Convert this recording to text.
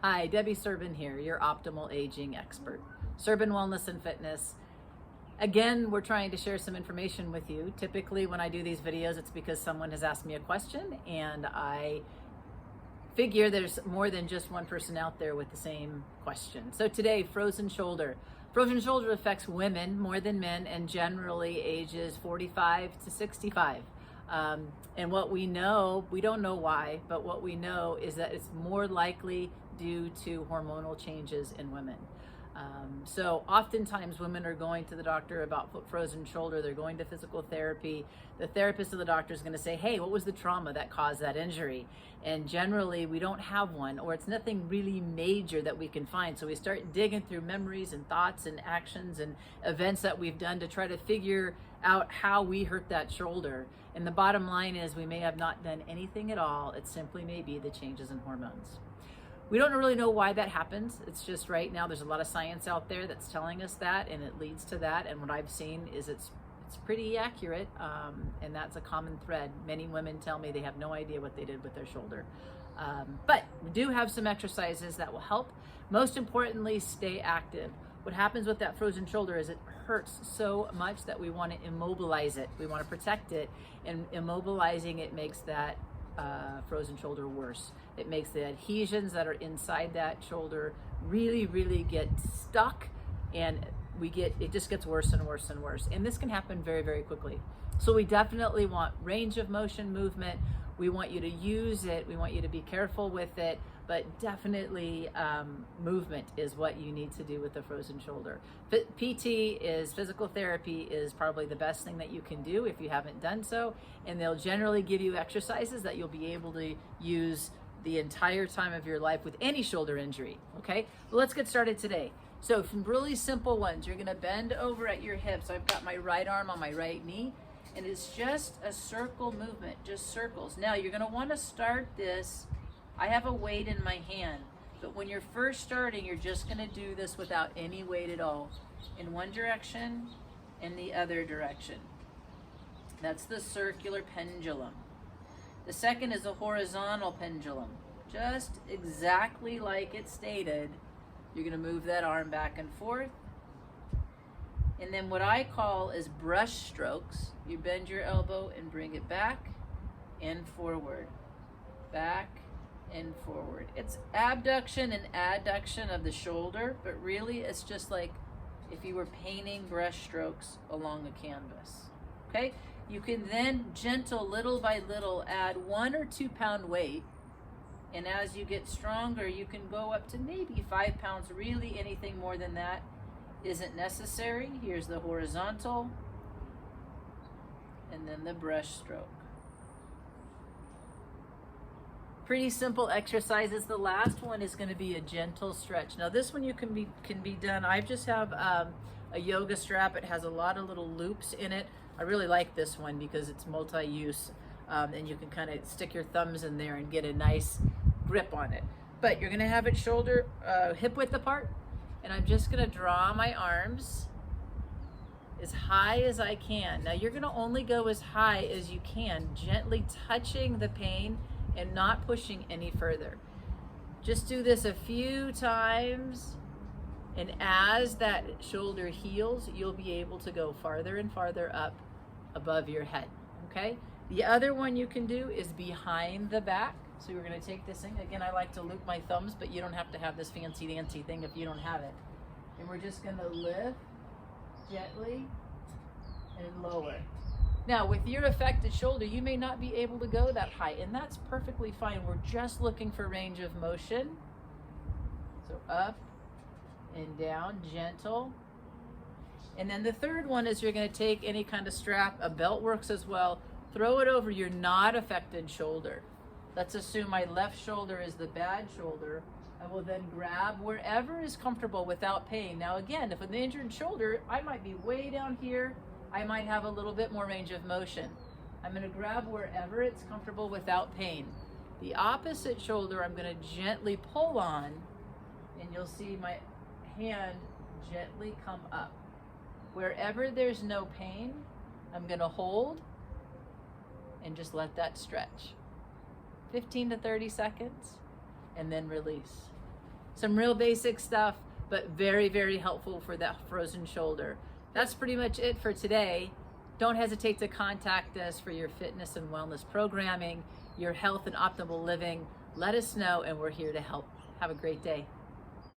Hi, Debbie Suzan here, your optimal aging expert. Suzan Wellness and Fitness. Again, we're trying to share some information with you. Typically, when I do these videos, it's because someone has asked me a question, and I figure there's more than just one person out there with the same question. So today, frozen shoulder. Frozen shoulder affects women more than men, and generally ages 45 to 65. And what we know, we don't know why, but what we know is that it's more likely due to hormonal changes in women. So oftentimes women are going to the doctor about frozen shoulder, they're going to physical therapy. The therapist or the doctor is going to say, hey, what was the trauma that caused that injury? And generally we don't have one, or it's nothing really major that we can find. So we start digging through memories and thoughts and actions and events that we've done to try to figure out how we hurt that shoulder. And the bottom line is we may have not done anything at all. It simply may be the changes in hormones. We don't really know why that happens. It's just right now there's a lot of science out there that's telling us that, and it leads to that. And what I've seen is it's pretty accurate, and that's a common thread. Many women tell me they have no idea what they did with their shoulder. But we do have some exercises that will help. Most importantly, stay active. What happens with that frozen shoulder is it hurts so much that we want to immobilize it. We want to protect it, and immobilizing it makes that frozen shoulder worse. It makes the adhesions that are inside that shoulder really get stuck, and it just gets worse and worse and worse. And this can happen very quickly. So we definitely want range of motion movement. We want you to use it. We want you to be careful with it, but definitely movement is what you need to do with the frozen shoulder. PT is physical therapy is probably the best thing that you can do if you haven't done so, and they'll generally give you exercises that you'll be able to use the entire time of your life with any shoulder injury. Okay, well, let's get started today. So some really simple ones. You're gonna bend over at your hips. So I've got my right arm on my right knee, and it's just a circle movement, just circles. Now you're gonna wanna start this. I have a weight in my hand, but when you're first starting, you're just gonna do this without any weight at all. In one direction and the other direction. That's the circular pendulum. The second is a horizontal pendulum. Just exactly like it stated. You're gonna move that arm back and forth. And then what I call is brush strokes. You bend your elbow and bring it back and forward. Back and forward. It's abduction and adduction of the shoulder, but really it's just like if you were painting brush strokes along a canvas. Okay? You can then gentle little by little add 1 or 2 pound weight, and as you get stronger you can go up to maybe 5 pounds. Really anything more than that isn't necessary. Here's the horizontal and then the brush stroke. Pretty simple exercises. The last one is going to be a gentle stretch. Now this one can be done. I just have a yoga strap. It has a lot of little loops in it. I really like this one because it's multi-use, and you can kind of stick your thumbs in there and get a nice grip on it. But you're going to have it shoulder hip width apart, and I'm just going to draw my arms as high as I can. Now you're going to only go as high as you can, gently touching the pain and not pushing any further. Just do this a few times, and as that shoulder heals, you'll be able to go farther and farther up above your head, okay? The other one you can do is behind the back. So we're gonna take this thing. Again, I like to loop my thumbs, but you don't have to have this fancy dancy thing if you don't have it. And we're just gonna lift gently and lower. Now, with your affected shoulder, you may not be able to go that high, and that's perfectly fine. We're just looking for range of motion. So up and down, gentle. And then the third one is you're going to take any kind of strap, a belt works as well, throw it over your not affected shoulder. Let's assume my left shoulder is the bad shoulder. I will then grab wherever is comfortable without pain. Now again, if an injured shoulder, I might be way down here. I might have a little bit more range of motion. I'm going to grab wherever it's comfortable without pain. The opposite shoulder, I'm going to gently pull on, and you'll see my hand gently come up. Wherever there's no pain, I'm going to hold and just let that stretch. 15 to 30 seconds, and then release. Some real basic stuff, but very, very helpful for that frozen shoulder. That's pretty much it for today. Don't hesitate to contact us for your fitness and wellness programming, your health and optimal living. Let us know, and we're here to help. Have a great day.